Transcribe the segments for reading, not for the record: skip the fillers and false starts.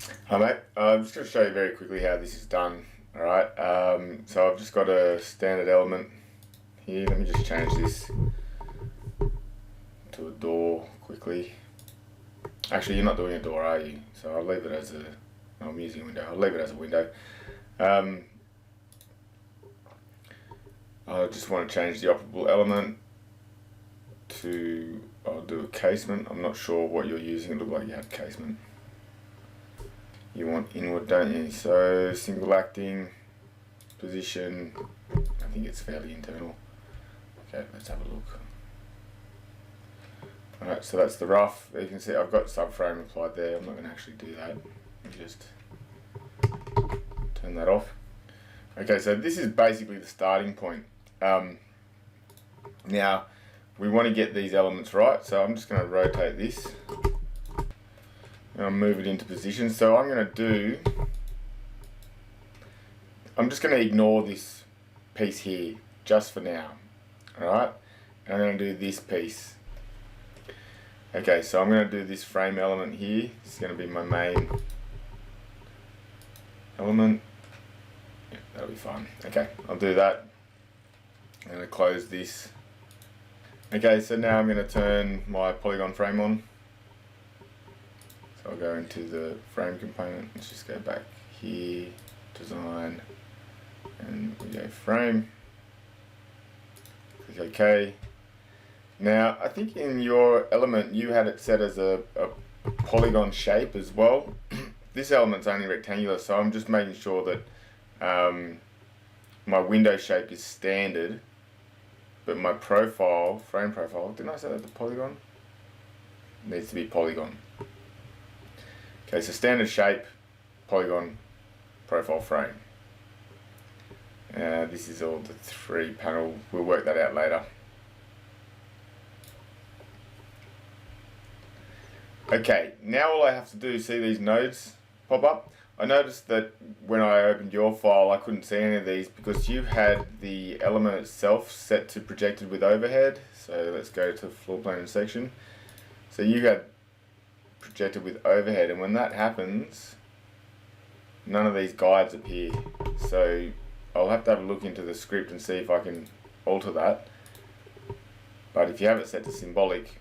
Hi mate, I'm just going to show you very quickly how this is done. Alright, so I've just got a standard element here. Let me just change this to a door quickly. Actually, you're not doing a door, are you? So I'll leave it as a, I'm using a window, I'll leave it as a window. I just want to change the operable element to, I'll do a casement. I'm not sure what you're using, it looked like you had casement. You want inward, don't you? So single acting position, I think it's fairly internal. Okay, let's have a look. Alright, so that's the rough. You can see I've got subframe applied there. I'm not going to actually do that. Let me just turn that off. Okay, so this is basically the starting point. Now, we want to get these elements right, so I'm just going to rotate this. And I'll move it into position. So I'm just going to ignore this piece here, just for now. Alright, and I'm going to do this piece. Okay, so I'm going to do this frame element here. It's going to be my main element. Yeah, that'll be fine. Okay, I'll do that. I'm going to close this. Okay, so now I'm going to turn my polygon frame on. So I'll go into the frame component. Let's just go back here, design, and we go frame. Click OK. Now, I think in your element you had it set as a polygon shape as well. This element's only rectangular, so I'm just making sure that my window shape is standard, but my profile, frame profile, didn't I set that to polygon? It needs to be polygon. Okay, so standard shape, polygon, profile, frame. This is all the 3 panel, we'll work that out later. Okay, now all I have to do is see these nodes pop up. I noticed that when I opened your file I couldn't see any of these because you had the element itself set to projected with overhead. So let's go to floor plan and section. So you had projected with overhead, and when that happens none of these guides appear. So I'll have to have a look into the script and see if I can alter that. But if you have it set to symbolic,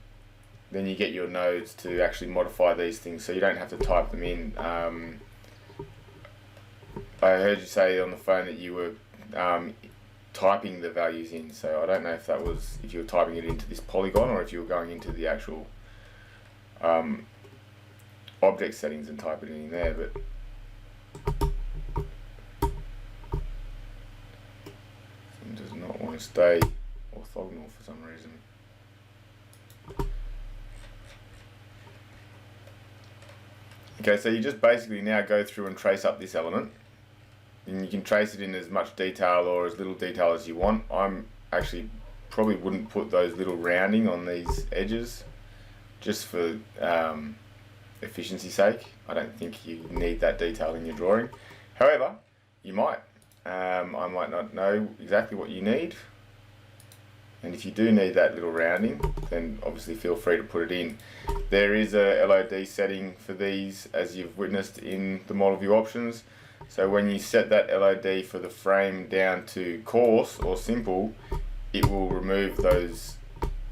then you get your nodes to actually modify these things, so you don't have to type them in. I heard you say on the phone that you were typing the values in, so I don't know if that was, if you were typing it into this polygon or if you were going into the actual object settings and typing it in there, but it does not want to stay orthogonal for some reason. Okay, so you just basically now go through and trace up this element, and you can trace it in as much detail or as little detail as you want. I'm actually probably wouldn't put those little rounding on these edges just for efficiency's sake. I don't think you need that detail in your drawing. However, you might. I might not know exactly what you need, and if you do need that little rounding, then obviously feel free to put it in. There is a LOD setting for these, as you've witnessed in the model view options. So when you set that LOD for the frame down to coarse or simple, it will remove these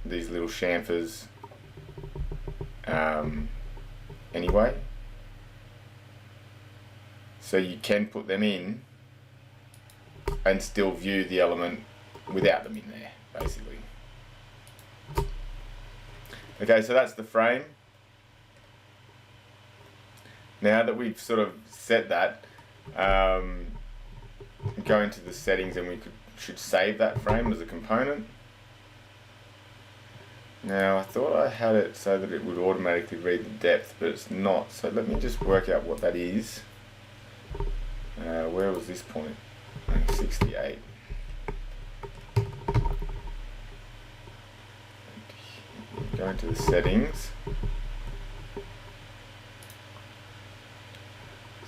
little chamfers anyway. So you can put them in and still view the element without them in there, basically. Okay, so that's the frame. Now that we've sort of set that, go into the settings and we should save that frame as a component. Now I thought I had it so that it would automatically read the depth, but it's not. So let me just work out what that is. Where was this point? 68. Go into the settings.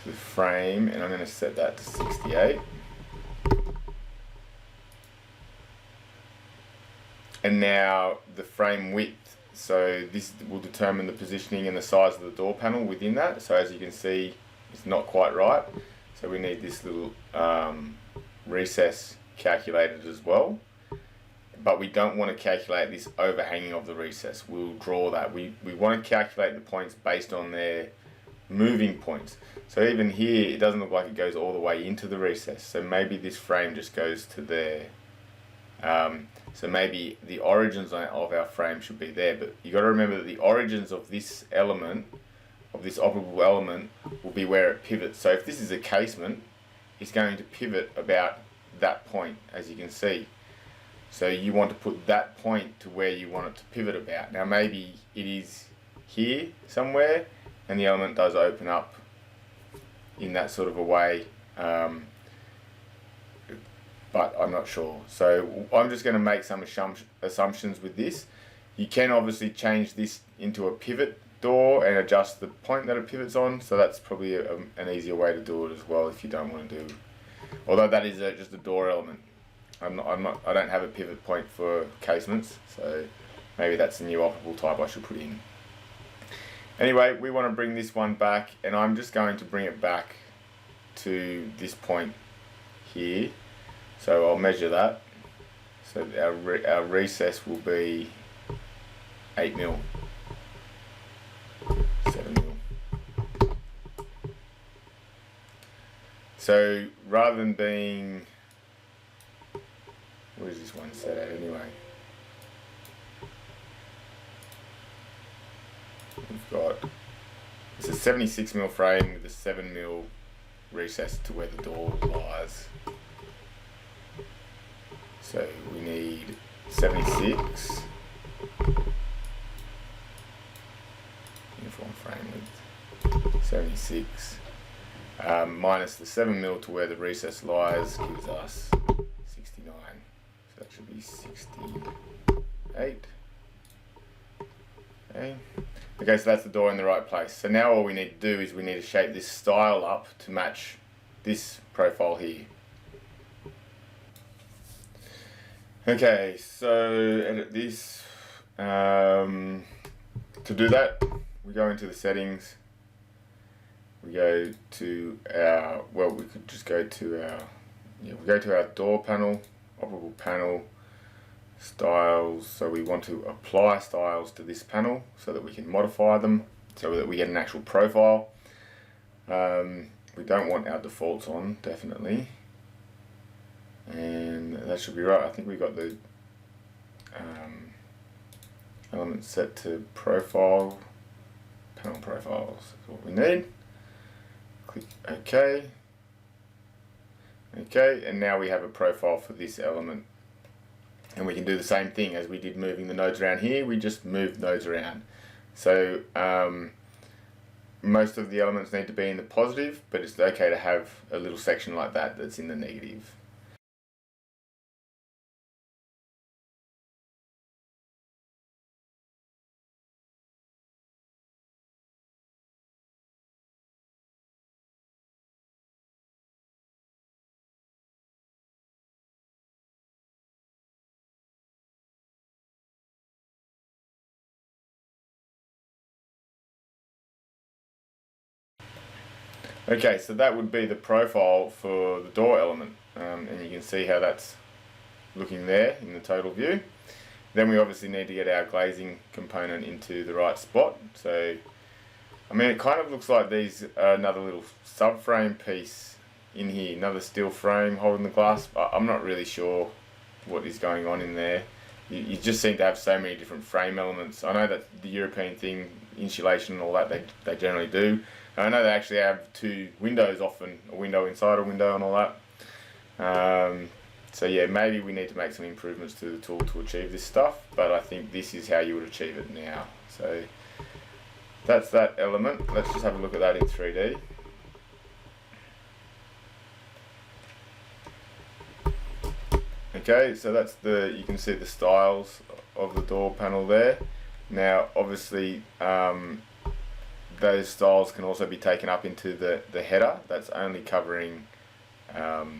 The frame, and I'm going to set that to 68. And now the frame width, so this will determine the positioning and the size of the door panel within that. So as you can see, is not quite right. So we need this little recess calculated as well. But we don't want to calculate this overhanging of the recess. We'll draw that. We want to calculate the points based on their moving points. So even here, it doesn't look like it goes all the way into the recess. So maybe this frame just goes to there. So maybe the origins of our frame should be there. But you got to remember that the origins of this element, of this operable element, will be where it pivots. So if this is a casement, it's going to pivot about that point, as you can see. So you want to put that point to where you want it to pivot about. Now maybe it is here somewhere, and the element does open up in that sort of a way, but I'm not sure. So I'm just going to make some assumptions with this. You can obviously change this into a pivot door and adjust the point that it pivots on, so that's probably an easier way to do it as well if you don't want to do, although that is just a door element. I don't have a pivot point for casements, so maybe that's a new operable type I should put in. Anyway, we want to bring this one back, and I'm just going to bring it back to this point here. So I'll measure that. So our recess will be 8 mil, 7 mil. So rather than being, what is this one set at anyway? We've got, it's a 76 mil frame with a 7 mil recess to where the door lies. So we need 76 uniform frame width, 76 minus the 7 mil to where the recess lies gives us 69. So that should be 68. Okay, so that's the door in the right place. So now all we need to do is we need to shape this style up to match this profile here. Okay, so edit this. To do that, we go into the settings. We go to our, well, we could just go to our, we go to our door panel, operable panel, styles. So we want to apply styles to this panel so that we can modify them so that we get an actual profile. We don't want our defaults on, definitely, and that should be right. I think we got the element set to profile, panel profiles is what we need. Click OK. Okay, and now we have a profile for this element. And we can do the same thing as we did moving the nodes around here. We just moved nodes around. So most of the elements need to be in the positive, but it's okay to have a little section like that that's in the negative. Okay, so that would be the profile for the door element, and you can see how that's looking there in the total view. Then we obviously need to get our glazing component into the right spot. So, I mean, it kind of looks like these are another little subframe piece in here, another steel frame holding the glass. I'm not really sure what is going on in there. You just seem to have so many different frame elements. I know that the European thing, insulation and all that, they generally do. I know they actually have two windows often, a window inside a window and all that. So yeah, maybe we need to make some improvements to the tool to achieve this stuff, but I think this is how you would achieve it now. So that's that element. Let's just have a look at that in 3D. Okay, so that's you can see the styles of the door panel there. Now obviously those styles can also be taken up into the header. That's only covering the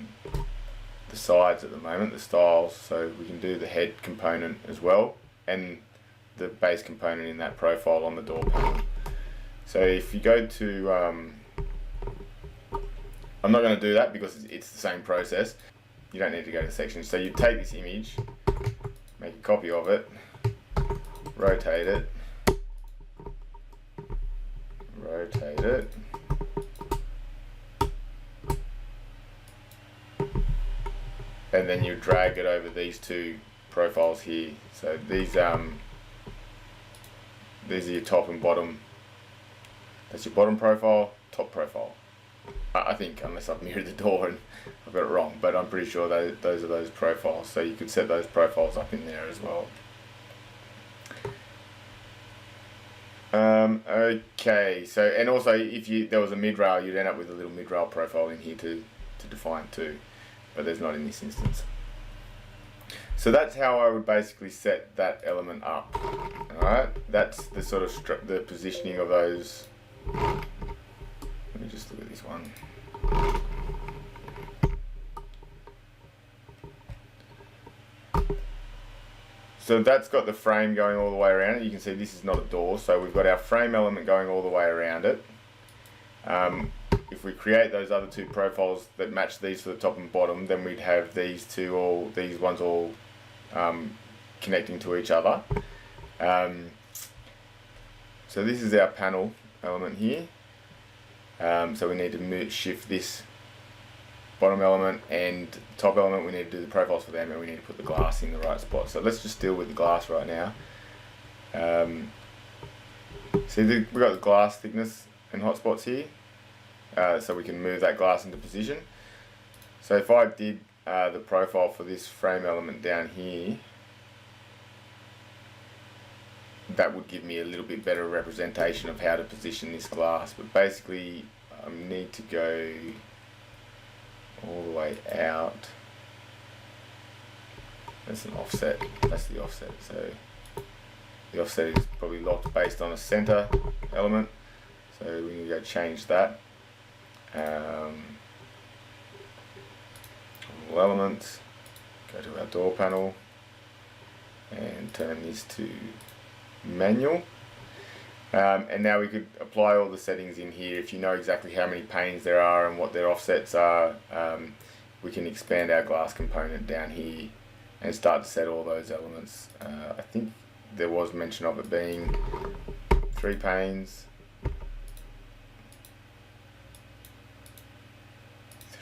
sides at the moment, the styles, so we can do the head component as well and the base component in that profile on the door panel. So if you go to I'm not going to do that because it's the same process. You don't need to go to sections. So you take this image, make a copy of it, rotate it, and then you drag it over these two profiles here. So these are your top and bottom. That's your bottom profile, top profile. I think, unless I've mirrored the door and I've got it wrong, but I'm pretty sure those are those profiles. So you could set those profiles up in there as well. Okay, so, and also if there was a mid-rail, you'd end up with a little mid-rail profile in here to define too, but there's not in this instance. So that's how I would basically set that element up. Alright, that's the sort of the positioning of those. Let me just look at this one. So that's got the frame going all the way around it. You can see this is not a door, so we've got our frame element going all the way around it. If we create those other two profiles that match these for the top and bottom, then we'd have these ones all connecting to each other. So this is our panel element here. So we need to shift this bottom element and top element. We need to do the profiles for them, and we need to put the glass in the right spot. So let's just deal with the glass right now. See, we've got the glass thickness and hotspots here, so we can move that glass into position. So if I did the profile for this frame element down here, that would give me a little bit better representation of how to position this glass. But basically I need to go all the way out. That's an offset, that's the offset. So the offset is probably locked based on a center element, so we need to go change that. All elements, go to our door panel and turn this to manual. And now we could apply all the settings in here. If you know exactly how many panes there are and what their offsets are, we can expand our glass component down here and start to set all those elements. I think there was mention of it being 3 panes,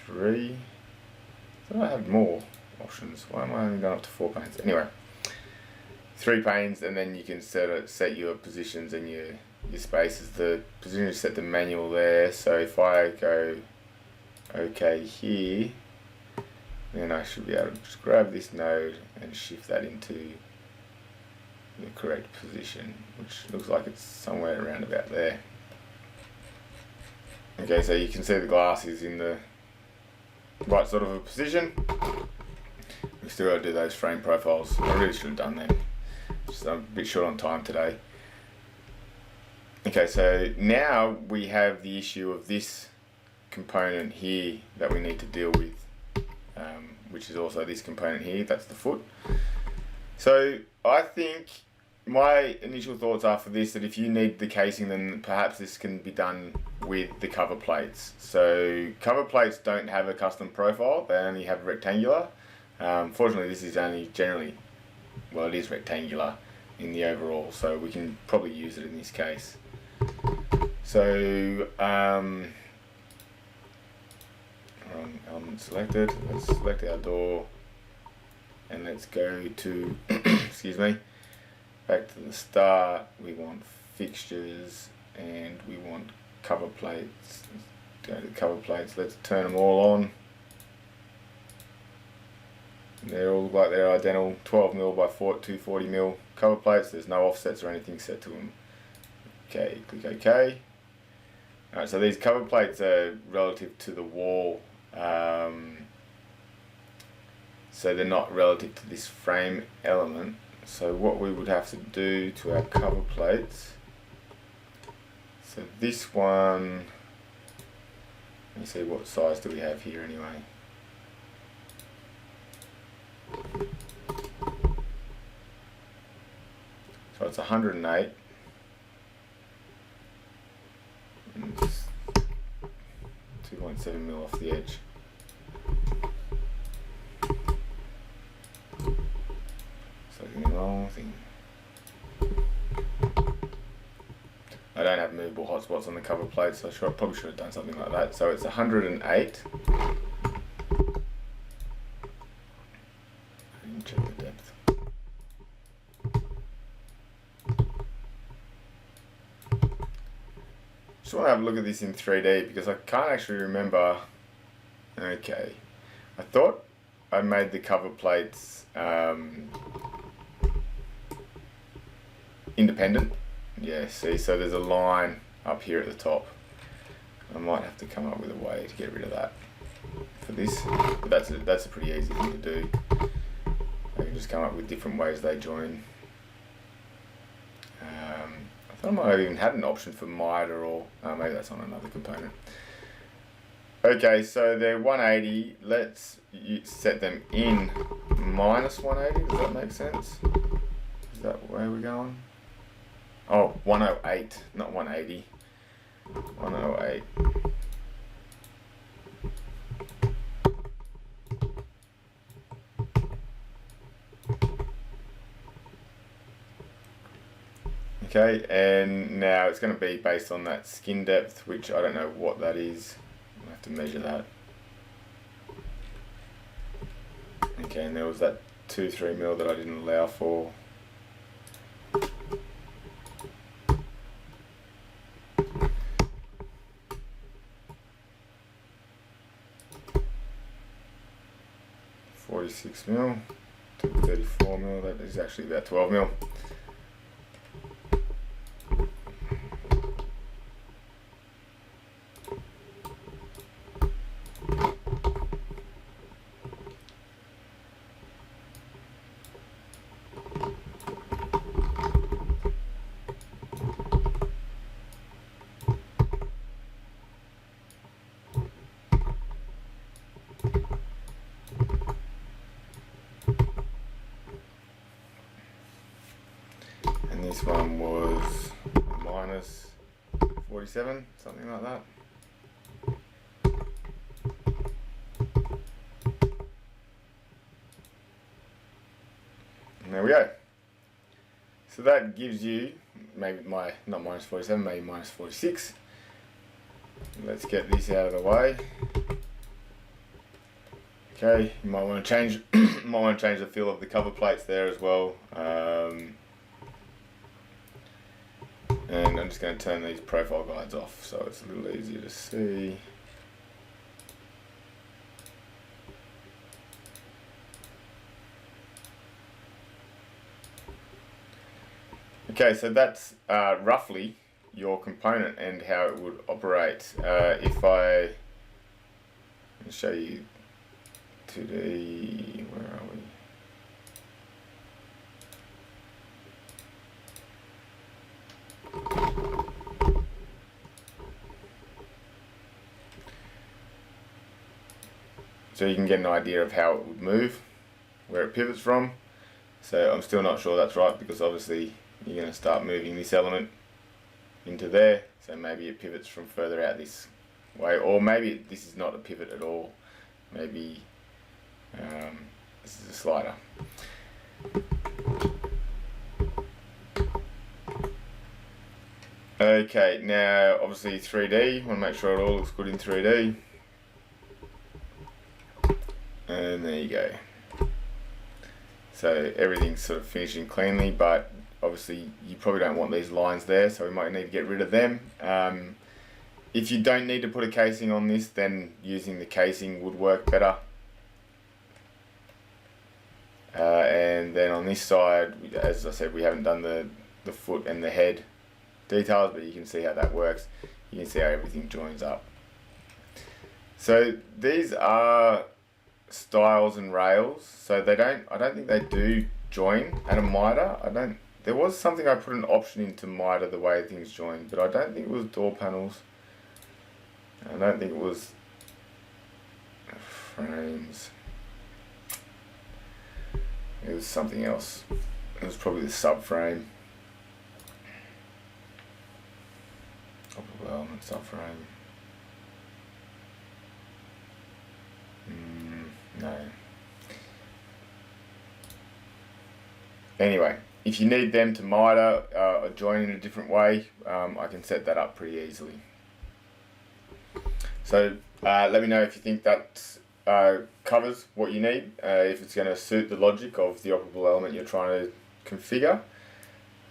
3. So I have more options. Why am I only going up to 4 panes? Anyway, 3 panes, and then you can set your positions and your spaces. The position is set to manual there. So if I go OK here, then I should be able to just grab this node and shift that into the correct position, which looks like it's somewhere around about there. Okay, so you can see the glass is in the right sort of a position. We still got to do those frame profiles. I really should have done them. Just I'm a bit short on time today. Okay, so now we have the issue of this component here that we need to deal with, which is also this component here. That's the foot. So I think my initial thoughts are for this that if you need the casing, then perhaps this can be done with the cover plates. So cover plates don't have a custom profile, they only have rectangular. Fortunately, this is only generally, well, it is rectangular in the overall, so we can probably use it in this case. So element selected, let's select our door and let's go to excuse me, back to the start. We want fixtures and we want cover plates. Let's go to cover plates, let's turn them all on. They all look like they're identical, 12mm by 240mm cover plates. There's no offsets or anything set to them. Okay, click OK. Alright, so these cover plates are relative to the wall, so they're not relative to this frame element. So what we would have to do to our cover plates, so this one, let me see what size do we have here anyway. So it's 108. 2.5 0.7mm off the edge. So the wrong thing. I don't have movable hotspots on the cover plate, so I probably should have done something like that. So it's 108. Check the depth. Just want to have a look at this in 3D because I can't actually remember. Okay, I thought I made the cover plates independent. Yeah, see, so there's a line up here at the top. I might have to come up with a way to get rid of that for this, but that's a pretty easy thing to do. I can just come up with different ways they join. I thought I might have even had an option for miter, or maybe that's on another component. Okay, so they're 180. Let's set them in minus 180. Does that make sense? Is that where we're going? Oh, 108, not 180. 108. Okay, and now it's going to be based on that skin depth, which I don't know what that is. I'll have to measure that. Okay, and there was that 2-3mm that I didn't allow for. $46mm to 34mm, that is actually about 12mm. This one was minus 47, something like that. And there we go. So that gives you maybe not minus 47, maybe minus 46. Let's get this out of the way. Okay, you might want to change the feel of the cover plates there as well. And I'm just going to turn these profile guides off so it's a little easier to see. Okay, so that's roughly your component and how it would operate. If I show you 2D, where are we? So you can get an idea of how it would move, where it pivots from. So I'm still not sure that's right because obviously you're going to start moving this element into there. So maybe it pivots from further out this way, or maybe this is not a pivot at all. Maybe this is a slider. Okay, now obviously 3D, want to make sure it all looks good in 3D. And there you go. So everything's sort of finishing cleanly, but obviously you probably don't want these lines there, so we might need to get rid of them. If you don't need to put a casing on this, then using the casing would work better. And then on this side, as I said, we haven't done the foot and the head details, but you can see how that works. You can see how everything joins up. So these are styles and rails, so I don't think they do join at a miter. There was something I put an option into miter the way things join, but I don't think it was door panels. I don't think it was frames. It was something else. It was probably the subframe. Operable element subframe. Anyway, if you need them to miter or join in a different way, I can set that up pretty easily. So let me know if you think that covers what you need, if it's going to suit the logic of the operable element you're trying to configure,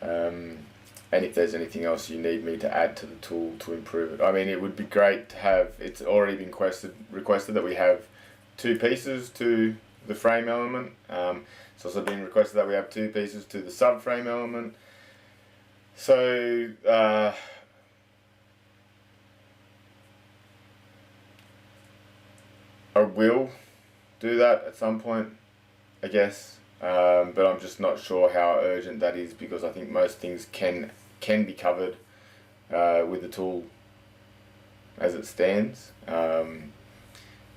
and if there's anything else you need me to add to the tool to improve it. I mean, it would be great to have, it's already been requested that we have 2 pieces to the frame element. It's also been requested that we have 2 pieces to the subframe element. So I will do that at some point, I guess, but I'm just not sure how urgent that is, because I think most things can be covered with the tool as it stands.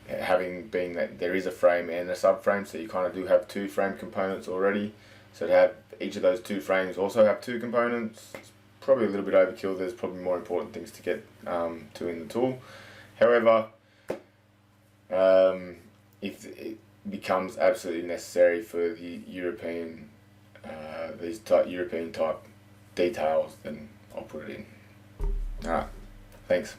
Having been that there is a frame and a subframe, so you kind of do have 2 frame components already. So to have each of those 2 frames also have 2 components, it's probably a little bit overkill. There's probably more important things to get to in the tool. However, if it becomes absolutely necessary for the European European type details, then I'll put it in. Alright, thanks.